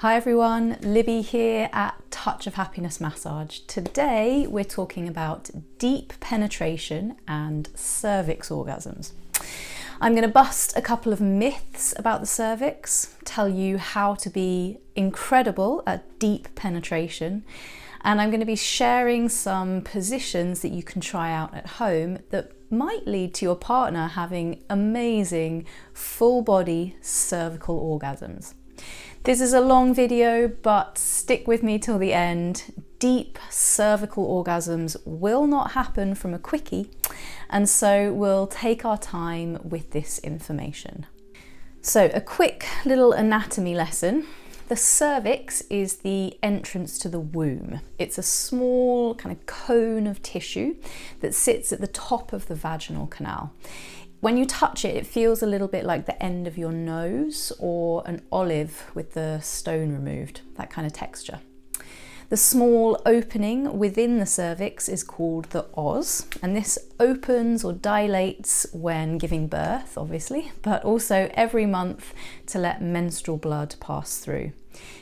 Hi everyone, Libby here at Touch of Happiness Massage. Today we're talking about deep penetration and cervix orgasms. I'm going to bust a couple of myths about the cervix, tell you how to be incredible at deep penetration, and I'm going to be sharing some positions that you can try out at home that might lead to your partner having amazing full body cervical orgasms. This is a long video, but stick with me till the end. Deep cervical orgasms will not happen from a quickie, and so we'll take our time with this information. So a quick little anatomy lesson. The cervix is the entrance to the womb. It's a small kind of cone of tissue that sits at the top of the vaginal canal. When you touch it, it feels a little bit like the end of your nose or an olive with the stone removed, that kind of texture. The small opening within the cervix is called the os, and this opens or dilates when giving birth, obviously, but also every month to let menstrual blood pass through.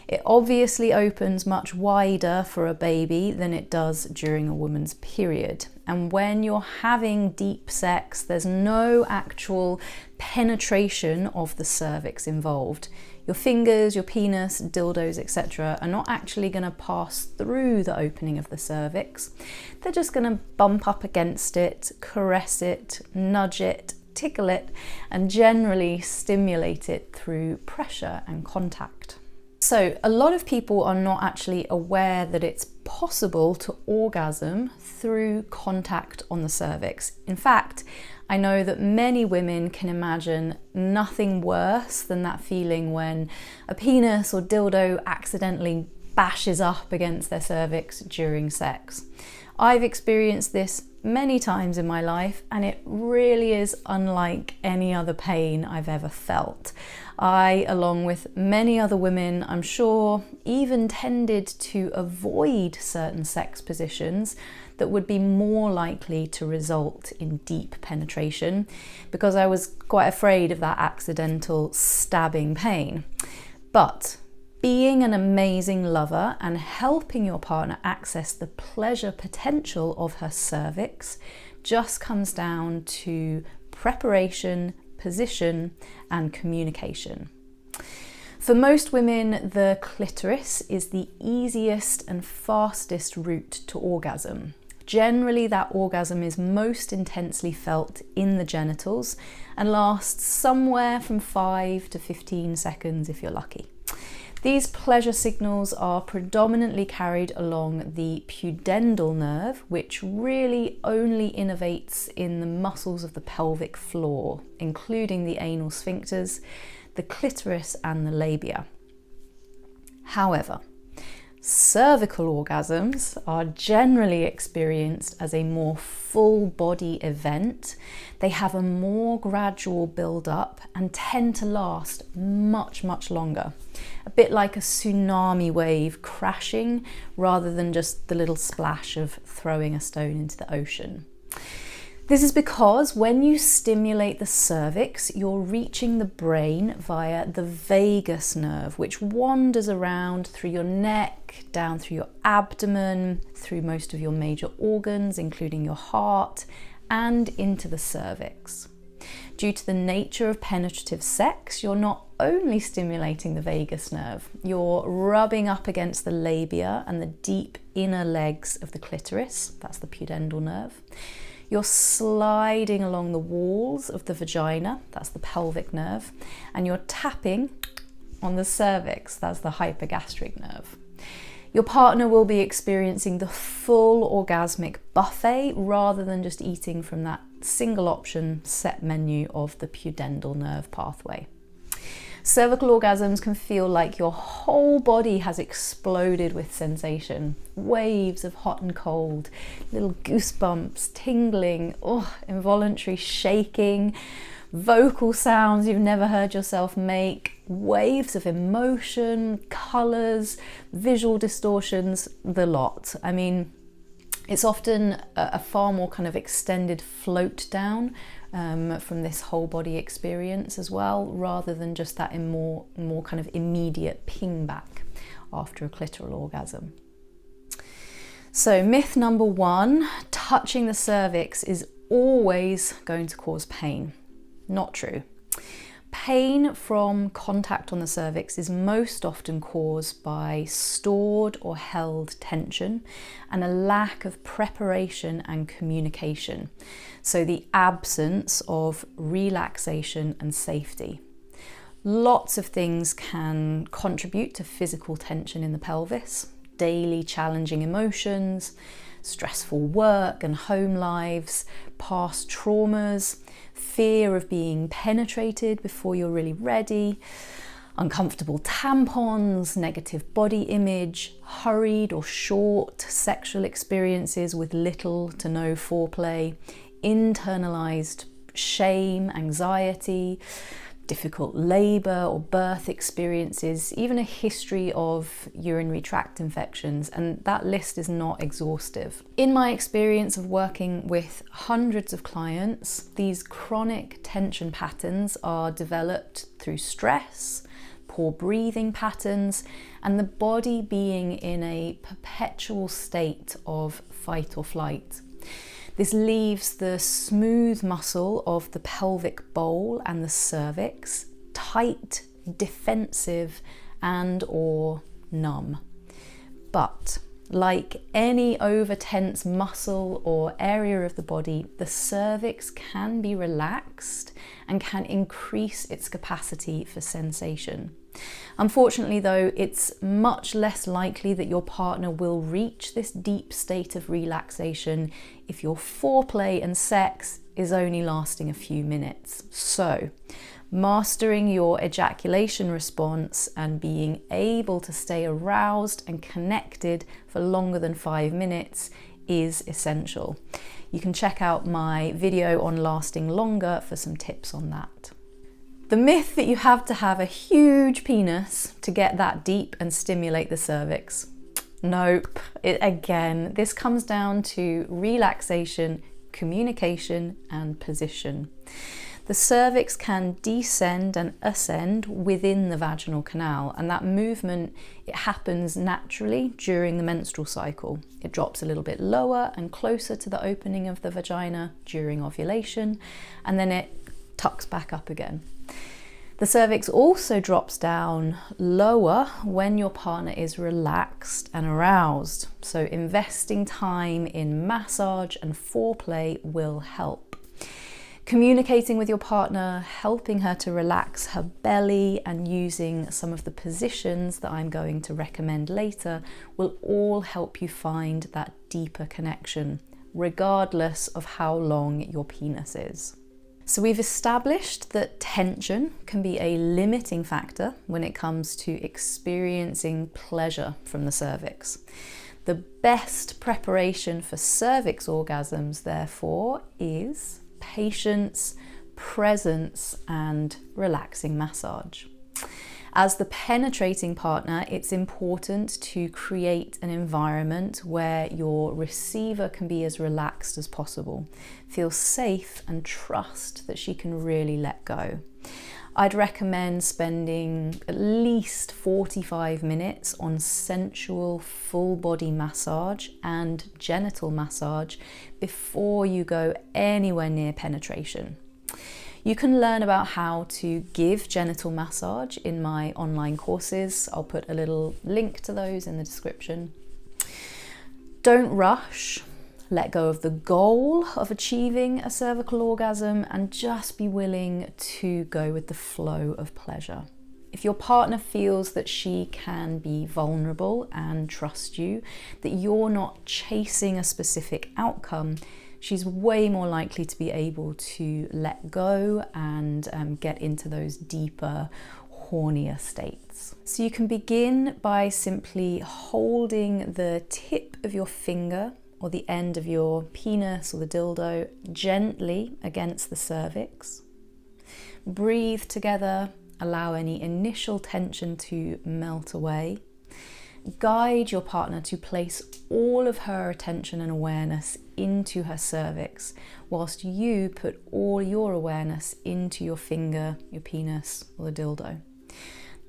It obviously opens much wider for a baby than it does during a woman's period. And when you're having deep sex, there's no actual penetration of the cervix involved. Your fingers, your penis, dildos, etc. are not actually going to pass through the opening of the cervix. They're just going to bump up against it, caress it, nudge it, tickle it, and generally stimulate it through pressure and contact. So a lot of people are not actually aware that it's possible to orgasm through contact on the cervix. In fact, I know that many women can imagine nothing worse than that feeling when a penis or dildo accidentally bashes up against their cervix during sex. I've experienced this many times in my life, and it really is unlike any other pain I've ever felt. I, along with many other women, I'm sure, even tended to avoid certain sex positions that would be more likely to result in deep penetration because I was quite afraid of that accidental stabbing pain. But being an amazing lover and helping your partner access the pleasure potential of her cervix just comes down to preparation, position, and communication. For most women, the clitoris is the easiest and fastest route to orgasm. Generally, that orgasm is most intensely felt in the genitals and lasts somewhere from 5 to 15 seconds if you're lucky. These pleasure signals are predominantly carried along the pudendal nerve, which really only innervates in the muscles of the pelvic floor, including the anal sphincters, the clitoris, and the labia. However, cervical orgasms are generally experienced as a more full body event. They have a more gradual build up and tend to last much longer. A bit like a tsunami wave crashing rather than just the little splash of throwing a stone into the ocean. This is because when you stimulate the cervix, you're reaching the brain via the vagus nerve, which wanders around through your neck, down through your abdomen, through most of your major organs, including your heart, and into the cervix. Due to the nature of penetrative sex, you're not only stimulating the vagus nerve, you're rubbing up against the labia and the deep inner legs of the clitoris, that's the pudendal nerve. You're sliding along the walls of the vagina, that's the pelvic nerve, and you're tapping on the cervix, that's the hypogastric nerve. Your partner will be experiencing the full orgasmic buffet rather than just eating from that single option set menu of the pudendal nerve pathway. Cervical orgasms can feel like your whole body has exploded with sensation. Waves of hot and cold, little goosebumps, tingling, involuntary shaking, vocal sounds you've never heard yourself make, waves of emotion, colours, visual distortions, the lot. I mean, it's often a far more kind of extended float down from this whole body experience as well, rather than just that more kind of immediate ping back. after a clitoral orgasm. So myth number 1, touching the cervix is always going to cause pain. Not true. Pain from contact on the cervix is most often caused by stored or held tension and a lack of preparation and communication. So the absence of relaxation and safety. Lots of things can contribute to physical tension in the pelvis. Daily challenging emotions, stressful work and home lives, past traumas, fear of being penetrated before you're really ready, uncomfortable tampons, negative body image, hurried or short sexual experiences with little to no foreplay, internalized shame, anxiety, difficult labour or birth experiences, even a history of urinary tract infections, and that list is not exhaustive. In my experience of working with hundreds of clients, these chronic tension patterns are developed through stress, poor breathing patterns, and the body being in a perpetual state of fight or flight. This leaves the smooth muscle of the pelvic bowl and the cervix tight, defensive, and or numb. But like any over-tense muscle or area of the body, the cervix can be relaxed and can increase its capacity for sensation. Unfortunately though, it's much less likely that your partner will reach this deep state of relaxation if your foreplay and sex is only lasting a few minutes. So, mastering your ejaculation response and being able to stay aroused and connected for longer than 5 minutes is essential. You can check out my video on lasting longer for some tips on that. The myth that you have to have a huge penis to get that deep and stimulate the cervix. Nope. Again, this comes down to relaxation, communication, and position. The cervix can descend and ascend within the vaginal canal, and that movement, it happens naturally during the menstrual cycle. It drops a little bit lower and closer to the opening of the vagina during ovulation, and then it tucks back up again. The cervix also drops down lower when your partner is relaxed and aroused. So investing time in massage and foreplay will help. Communicating with your partner, helping her to relax her belly, and using some of the positions that I'm going to recommend later will all help you find that deeper connection, regardless of how long your penis is. So we've established that tension can be a limiting factor when it comes to experiencing pleasure from the cervix. The best preparation for cervix orgasms, therefore, is patience, presence, and relaxing massage. As the penetrating partner, it's important to create an environment where your receiver can be as relaxed as possible. Feel safe and trust that she can really let go. I'd recommend spending at least 45 minutes on sensual full body massage and genital massage before you go anywhere near penetration. You can learn about how to give genital massage in my online courses. I'll put a little link to those in the description. Don't rush. Let go of the goal of achieving a cervical orgasm and just be willing to go with the flow of pleasure. If your partner feels that she can be vulnerable and trust you, that you're not chasing a specific outcome, she's way more likely to be able to let go and get into those deeper, hornier states. So you can begin by simply holding the tip of your finger or the end of your penis or the dildo gently against the cervix. Breathe together, allow any initial tension to melt away. Guide your partner to place all of her attention and awareness into her cervix, whilst you put all your awareness into your finger, your penis, or the dildo.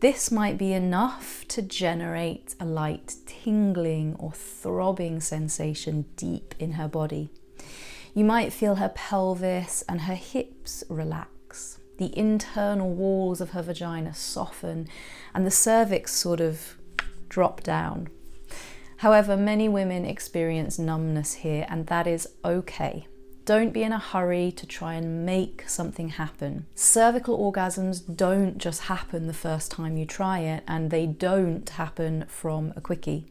This might be enough to generate a light tingling or throbbing sensation deep in her body. You might feel her pelvis and her hips relax, the internal walls of her vagina soften, and the cervix sort of drop down. However, many women experience numbness here, and that is okay. Don't be in a hurry to try and make something happen. Cervical orgasms don't just happen the first time you try it, and they don't happen from a quickie.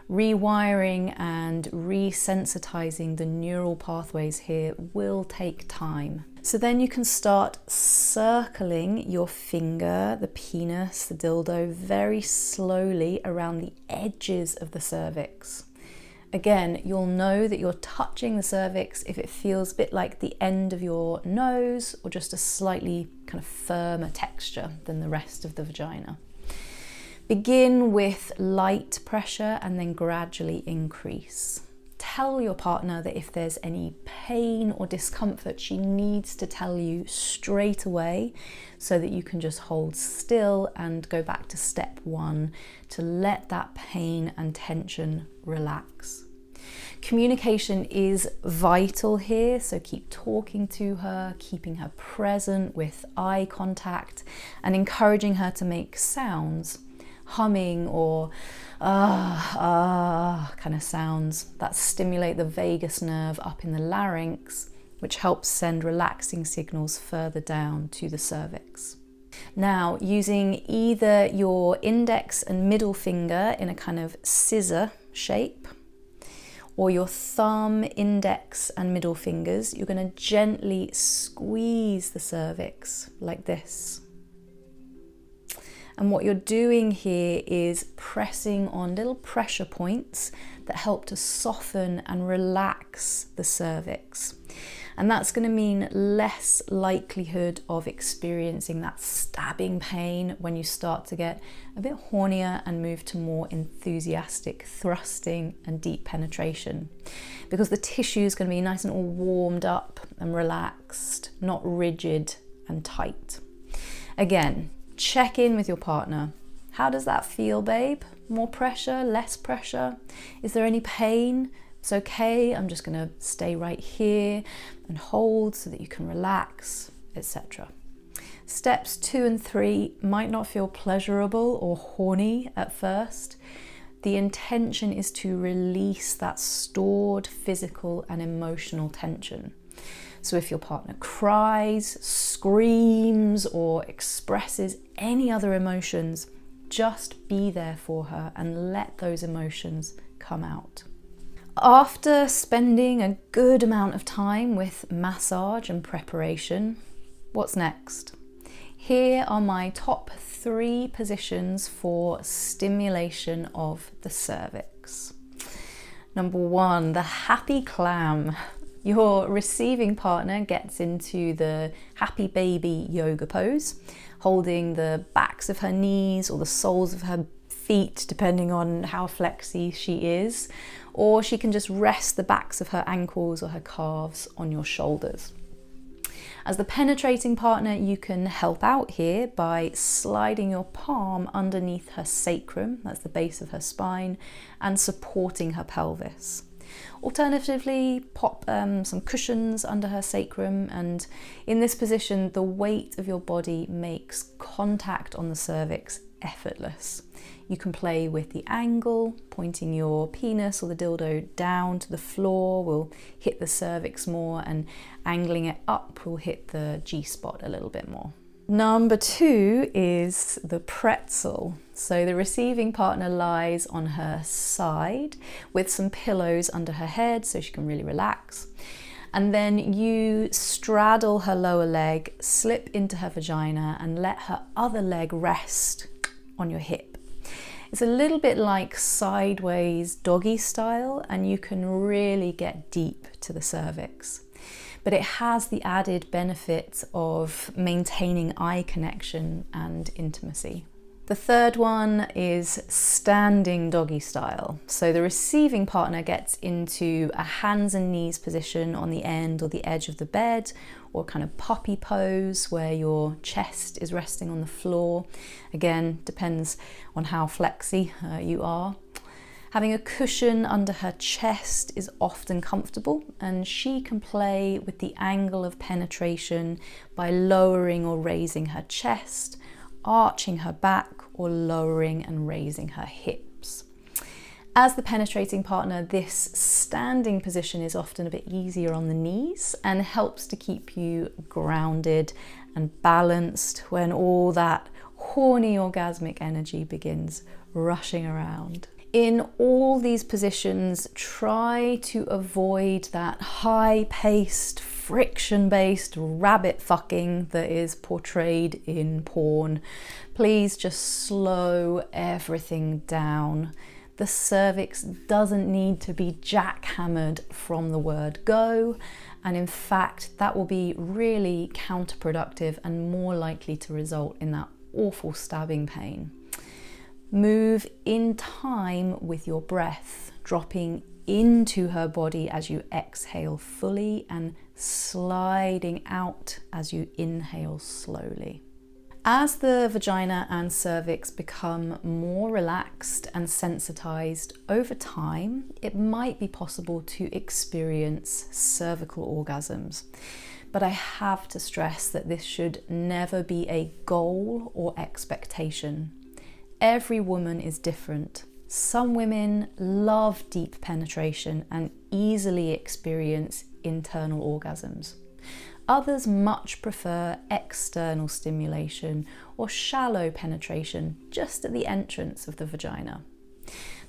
Rewiring and resensitizing the neural pathways here will take time. So then you can start circling your finger, the penis, the dildo, very slowly around the edges of the cervix. Again, you'll know that you're touching the cervix if it feels a bit like the end of your nose or just a slightly kind of firmer texture than the rest of the vagina. Begin with light pressure and then gradually increase. Tell your partner that if there's any pain or discomfort, she needs to tell you straight away so that you can just hold still and go back to step one to let that pain and tension relax. Communication is vital here, so keep talking to her, keeping her present with eye contact and encouraging her to make sounds. Humming or kind of sounds that stimulate the vagus nerve up in the larynx, which helps send relaxing signals further down to the cervix. Now, using either your index and middle finger in a kind of scissor shape, or your thumb, index and middle fingers, you're going to gently squeeze the cervix like this. And what you're doing here is pressing on little pressure points that help to soften and relax the cervix. And that's going to mean less likelihood of experiencing that stabbing pain when you start to get a bit hornier and move to more enthusiastic thrusting and deep penetration. Because the tissue is going to be nice and all warmed up and relaxed, not rigid and tight. Again, check in with your partner. How does that feel, babe? More pressure, less pressure? Is there any pain? It's okay, I'm just gonna stay right here and hold so that you can relax, etc. Steps 2 and 3 might not feel pleasurable or horny at first. The intention is to release that stored physical and emotional tension. So if your partner cries, screams, or expresses any other emotions, just be there for her and let those emotions come out. After spending a good amount of time with massage and preparation, what's next? Here are my top 3 positions for stimulation of the cervix. Number 1, the happy clam. Your receiving partner gets into the happy baby yoga pose, holding the backs of her knees or the soles of her feet, depending on how flexy she is, or she can just rest the backs of her ankles or her calves on your shoulders. As the penetrating partner, you can help out here by sliding your palm underneath her sacrum, that's the base of her spine, and supporting her pelvis. Alternatively, pop some cushions under her sacrum, and in this position the weight of your body makes contact on the cervix effortless. You can play with the angle, pointing your penis or the dildo down to the floor will hit the cervix more, and angling it up will hit the G-spot a little bit more. Number 2 is the pretzel. So the receiving partner lies on her side with some pillows under her head so she can really relax. And then you straddle her lower leg, slip into her vagina and let her other leg rest on your hip. It's a little bit like sideways doggy style, and you can really get deep to the cervix. But it has the added benefit of maintaining eye connection and intimacy. The third one is standing doggy style. So the receiving partner gets into a hands and knees position on the end or the edge of the bed, or kind of puppy pose where your chest is resting on the floor. Again, depends on how flexy you are. Having a cushion under her chest is often comfortable, and she can play with the angle of penetration by lowering or raising her chest, arching her back, or lowering and raising her hips. As the penetrating partner, this standing position is often a bit easier on the knees and helps to keep you grounded and balanced when all that horny orgasmic energy begins rushing around. In all these positions, try to avoid that high-paced, friction-based rabbit fucking that is portrayed in porn. Please just slow everything down. The cervix doesn't need to be jackhammered from the word go, and in fact, that will be really counterproductive and more likely to result in that awful stabbing pain. Move in time with your breath, dropping into her body as you exhale fully and sliding out as you inhale slowly. As the vagina and cervix become more relaxed and sensitized over time, it might be possible to experience cervical orgasms. But I have to stress that this should never be a goal or expectation. Every woman is different. Some women love deep penetration and easily experience internal orgasms. Others much prefer external stimulation or shallow penetration just at the entrance of the vagina.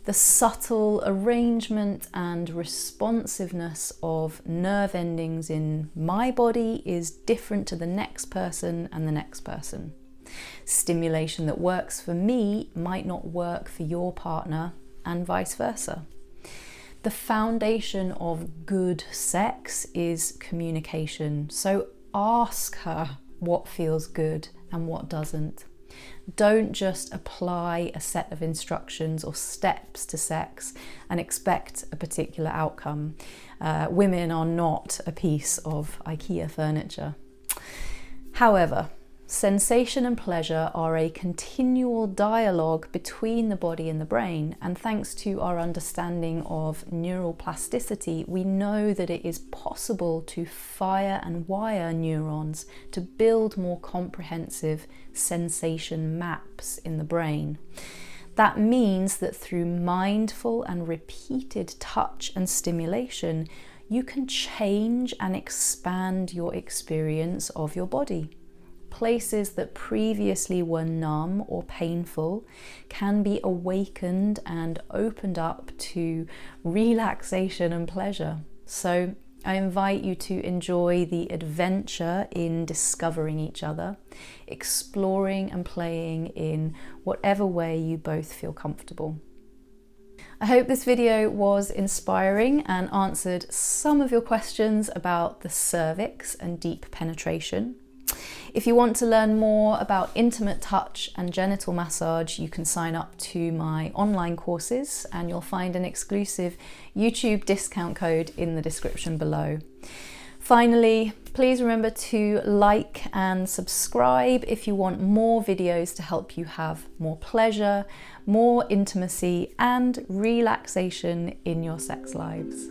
The subtle arrangement and responsiveness of nerve endings in my body is different to the next person and the next person. Stimulation that works for me might not work for your partner, and vice versa. The foundation of good sex is communication, so ask her what feels good and what doesn't. Don't just apply a set of instructions or steps to sex and expect a particular outcome. Women are not a piece of IKEA furniture. However, sensation and pleasure are a continual dialogue between the body and the brain, and thanks to our understanding of neural plasticity, we know that it is possible to fire and wire neurons to build more comprehensive sensation maps in the brain. That means that through mindful and repeated touch and stimulation, you can change and expand your experience of your body. Places that previously were numb or painful can be awakened and opened up to relaxation and pleasure. So I invite you to enjoy the adventure in discovering each other, exploring and playing in whatever way you both feel comfortable. I hope this video was inspiring and answered some of your questions about the cervix and deep penetration. If you want to learn more about intimate touch and genital massage, you can sign up to my online courses and you'll find an exclusive YouTube discount code in the description below. Finally, please remember to like and subscribe if you want more videos to help you have more pleasure, more intimacy and relaxation in your sex lives.